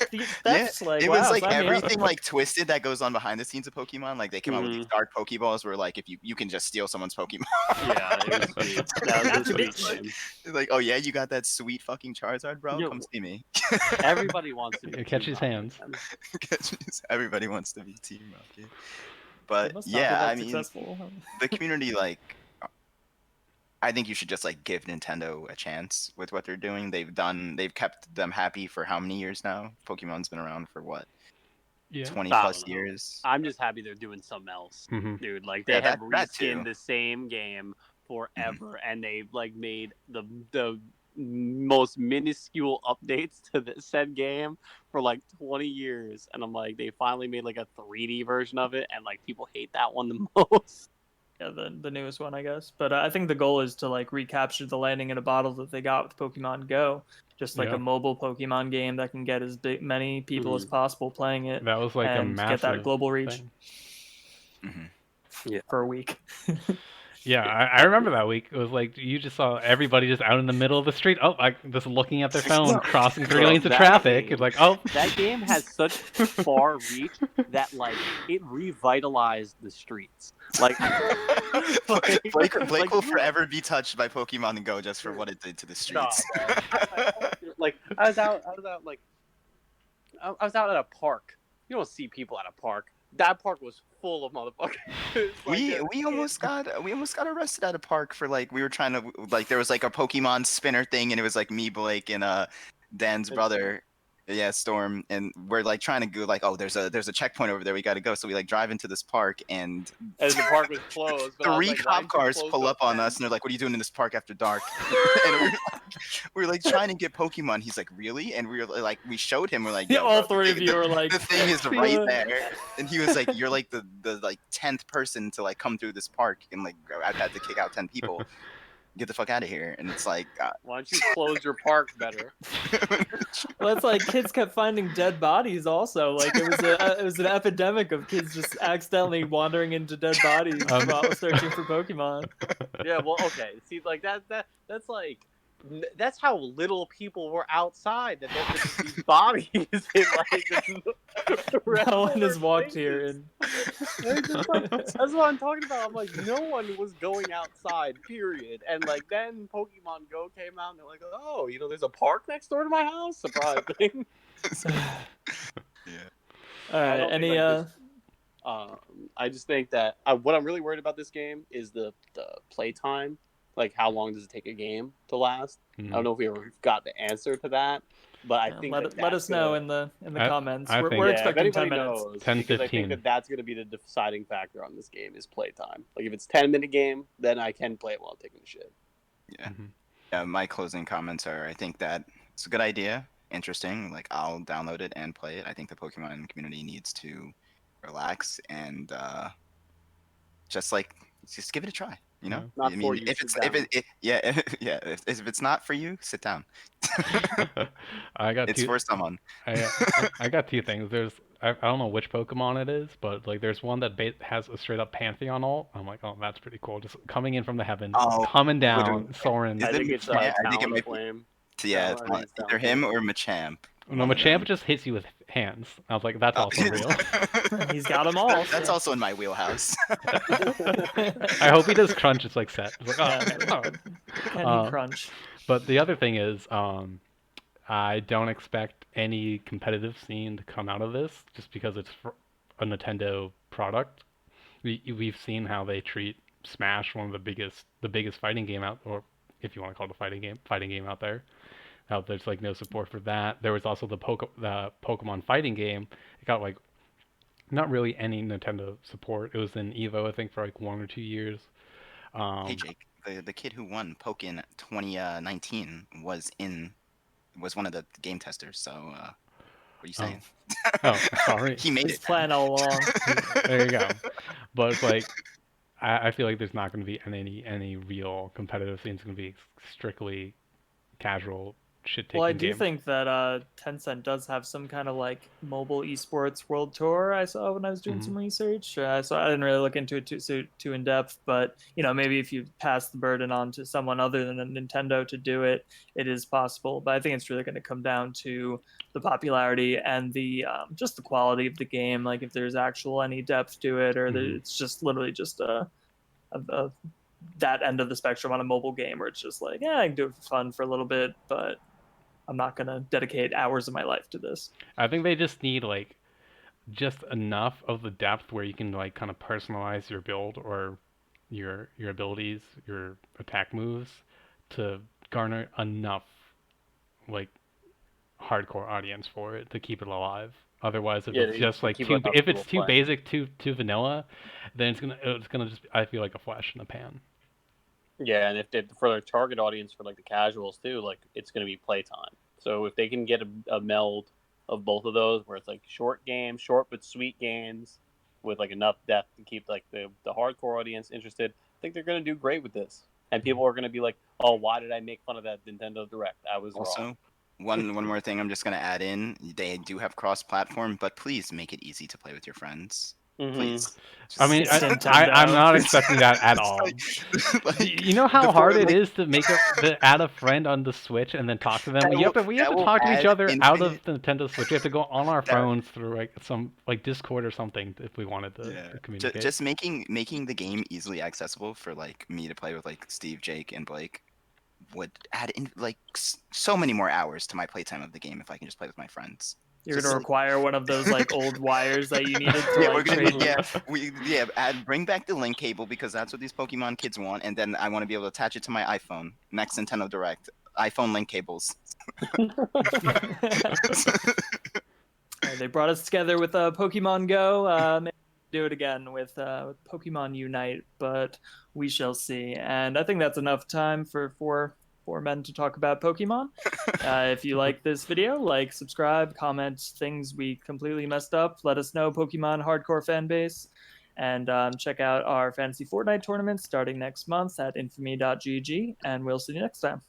Speaker 1: thefts. Like,
Speaker 2: it
Speaker 1: wow,
Speaker 2: was like
Speaker 1: sign me up.
Speaker 2: everything like twisted that goes on behind the scenes of Pokemon. Like they came out with these
Speaker 4: Mhm.
Speaker 2: dark Pokeballs where like if you can just steal someone's Pokemon.
Speaker 4: Yeah, it was sweet. That was a sweet game.
Speaker 2: It's like, oh yeah, you got that sweet fucking Charizard, bro.
Speaker 4: Yo,
Speaker 2: Come see me.
Speaker 4: Everybody wants to be
Speaker 3: Catch
Speaker 4: Team
Speaker 3: his
Speaker 4: Rocket,
Speaker 3: hands.
Speaker 4: man.
Speaker 2: Everybody wants to be Team Rocket.
Speaker 1: It
Speaker 2: But
Speaker 1: must not be
Speaker 2: yeah,
Speaker 1: that
Speaker 2: I mean,
Speaker 1: successful.
Speaker 2: the community like. I think you should just like give Nintendo a chance with what they're doing. They've kept them happy for how many years now? Pokemon's been around for what?
Speaker 3: Yeah.
Speaker 2: 20
Speaker 4: I
Speaker 2: plus
Speaker 4: don't know.
Speaker 2: years.
Speaker 4: I'm just happy they're doing something else,
Speaker 3: Mhm.
Speaker 4: dude. Like they
Speaker 2: Yeah,
Speaker 4: have
Speaker 2: that too.
Speaker 4: reskinned the same game forever, and they've like made the most minuscule updates to the said game for like 20 years. And I'm like, they finally made like a 3D version of it, and like people hate that one the most.
Speaker 1: Yeah, the newest one, I guess. But I think the goal is to like recapture the lightning in a bottle that they got with Pokemon Go, just like
Speaker 3: Yeah.
Speaker 1: a mobile Pokemon game that can get as many people as possible playing it
Speaker 3: That was like a
Speaker 1: and
Speaker 3: massive
Speaker 1: get that global reach
Speaker 3: thing.
Speaker 1: for a week.
Speaker 3: Yeah, I remember that week. It was like you just saw everybody just out in the middle of the street. Oh, like just looking at their phone, crossing 3 lanes of
Speaker 4: That
Speaker 3: traffic.
Speaker 4: game-
Speaker 3: It's like, oh,
Speaker 4: That game has such far reach that like it revitalized the streets. Like,
Speaker 2: Blake will forever be touched by Pokemon Go just for what it did to the streets.
Speaker 4: like I was out at a park. You don't see people at a park. That park was full of motherfuckers.
Speaker 2: we almost got arrested at a park for like we were trying to like there was like a Pokemon spinner thing and it was like me, Blake, and Dan's brother. Yeah, Storm, and we're like trying to go like, oh, there's a checkpoint over there. We got to go. So we like drive into this park, and
Speaker 4: And the park was closed. But I was
Speaker 2: three
Speaker 4: like, why
Speaker 2: cop
Speaker 4: didn't you
Speaker 2: cars
Speaker 4: close
Speaker 2: pull
Speaker 4: the
Speaker 2: up on
Speaker 4: fence?
Speaker 2: us, and they're like, "What are you doing in this park after dark?" And we're like trying to get Pokemon. He's like, "Really?" And we were like, we showed him. We're like,
Speaker 1: Yeah,
Speaker 2: "Yo,
Speaker 1: all
Speaker 2: bro,
Speaker 1: three of you are like,
Speaker 2: the thing is
Speaker 1: "Yeah."
Speaker 2: right there." And he was like, "You're like the like 10th person to like come through this park, and like I've had to kick out 10 people. Get the fuck out of here." And it's like,
Speaker 4: Why don't you close your park better?
Speaker 1: Well, it's like kids kept finding dead bodies. Also, like it was an epidemic of kids just accidentally wandering into dead bodies while searching for Pokemon.
Speaker 4: Yeah, well, okay. See, like that's like that's how little people were outside that there was these bodies in like the
Speaker 1: No one has
Speaker 4: regular
Speaker 1: walked here
Speaker 4: places.
Speaker 1: in.
Speaker 4: It's just like, that's what I'm talking about. I'm like, no one was going outside, period. And like then Pokemon Go came out, and they're like, oh, you know, there's a park next door to my house. Surprise thing.
Speaker 2: yeah.
Speaker 1: All
Speaker 4: I
Speaker 1: right.
Speaker 4: don't think,
Speaker 1: Any
Speaker 4: like, I just think that what I'm really worried about this game is the play time. Like, how long does it take a game to last? I don't know if we ever got the answer to that, but I think
Speaker 1: let us know in the comments.
Speaker 3: I
Speaker 1: We're
Speaker 3: think-
Speaker 1: we're
Speaker 4: yeah, if
Speaker 1: expecting
Speaker 4: anybody
Speaker 1: 10 minutes.
Speaker 4: knows,
Speaker 3: 10,
Speaker 4: because I
Speaker 3: 15.
Speaker 4: think that's going to be the deciding factor on this game is playtime. Like, if it's 10-minute game, then I can play it while I'm taking a shit.
Speaker 2: Yeah. Yeah, my closing comments are: I think that it's a good idea, interesting. Like, I'll download it and play it. I think the Pokemon community needs to relax and just give it a try. You know,
Speaker 4: Not
Speaker 2: I
Speaker 4: for
Speaker 2: mean,
Speaker 4: you,
Speaker 2: if
Speaker 4: sit
Speaker 2: it's
Speaker 4: down.
Speaker 2: yeah yeah, if it's not for you, sit down.
Speaker 3: I got
Speaker 2: It's
Speaker 3: two.
Speaker 2: for someone.
Speaker 3: I got two things. I don't know which Pokemon it is, but like there's one that has a straight up Pantheon ult. I'm like, oh, that's pretty cool. Just coming in from the heavens,
Speaker 2: Oh,
Speaker 3: coming down,
Speaker 2: literally.
Speaker 3: soaring.
Speaker 2: Is
Speaker 4: I
Speaker 2: it
Speaker 4: think it's
Speaker 2: Machamp? I think it might be.
Speaker 4: Talonflame.
Speaker 2: Yeah,
Speaker 4: I think it's
Speaker 2: either him
Speaker 4: Talonflame.
Speaker 2: or Machamp.
Speaker 3: No,
Speaker 2: One of them.
Speaker 3: Machamp just hits you with hands. I was like, that's also real.
Speaker 1: He's got them all.
Speaker 2: That's
Speaker 1: so.
Speaker 2: also in my wheelhouse.
Speaker 3: I hope he does crunch. It's like set. It's like, oh.
Speaker 1: Can he crunch?
Speaker 3: But the other thing is, I don't expect any competitive scene to come out of this, just because it's a Nintendo product. We've seen how they treat Smash, one of the biggest fighting game out, or if you want to call it a fighting game out there. How there's like no support for that. There was also the Pokemon fighting game. It got like not really any Nintendo support. It was in Evo, I think, for like 1 or 2 years.
Speaker 2: Hey Jake, the kid who won Pokken 2019 was one of the game testers. So what are you saying?
Speaker 3: Oh, sorry.
Speaker 2: He made
Speaker 1: He's
Speaker 2: it.
Speaker 1: playing all along.
Speaker 3: There you go. But it's like I feel like there's not going to be any real competitive scene. It's going to be strictly casual shit-taking
Speaker 1: Well, I do
Speaker 3: game.
Speaker 1: think that Tencent does have some kind of like mobile esports world tour. I saw when I was doing some research. So I didn't really look into it too in depth, but you know, maybe if you pass the burden on to someone other than a Nintendo to do it, it is possible. But I think it's really going to come down to the popularity and the just the quality of the game. Like if there's any depth to it, or it's just literally just that end of the spectrum on a mobile game where it's just like, yeah, I can do it for fun for a little bit, but I'm not going to dedicate hours of my life to this.
Speaker 3: I think they just need like just enough of the depth where you can like kind of personalize your build or your abilities, your attack moves to garner enough like hardcore audience for it to keep it alive. Otherwise, if it's just like if it's too basic, too vanilla, then it's gonna just, I feel like, a flash in the pan.
Speaker 4: Yeah, and if for their target audience, for like the casuals too, like it's going to be playtime. So if they can get a meld of both of those, where it's like short but sweet games with like enough depth to keep like the hardcore audience interested, I think they're going to do great with this. And people are going to be like, "Oh, why did I make fun of that Nintendo Direct? I was wrong."
Speaker 2: One more thing I'm just gonna add in: they do have cross-platform, but please make it easy to play with your friends. Please.
Speaker 3: I mean, I'm not expecting that at all. You know how hard it is to add a friend on the Switch and then talk to them? We have to talk to each other out of the Nintendo Switch. We have to go on our phones through like some like Discord or something if we wanted to communicate.
Speaker 2: Just making the game easily accessible for like me to play with like Steve, Jake, and Blake would add in like so many more hours to my playtime of the game if I can just play with my friends.
Speaker 1: You're gonna require one of those like old wires that you needed to
Speaker 2: we're gonna need, bring back the link cable because that's what these Pokemon kids want, and then I want to be able to attach it to my iPhone. Next Nintendo Direct, iPhone link cables.
Speaker 1: They brought us together with Pokemon Go. Maybe do it again with Pokemon Unite, but we shall see. And I think that's enough time for four men to talk about Pokemon. If you like this video, like, subscribe, comment things we completely messed up. Let us know, Pokemon hardcore fan base. And check out our Fantasy Fortnite tournament starting next month at infamy.gg. And we'll see you next time.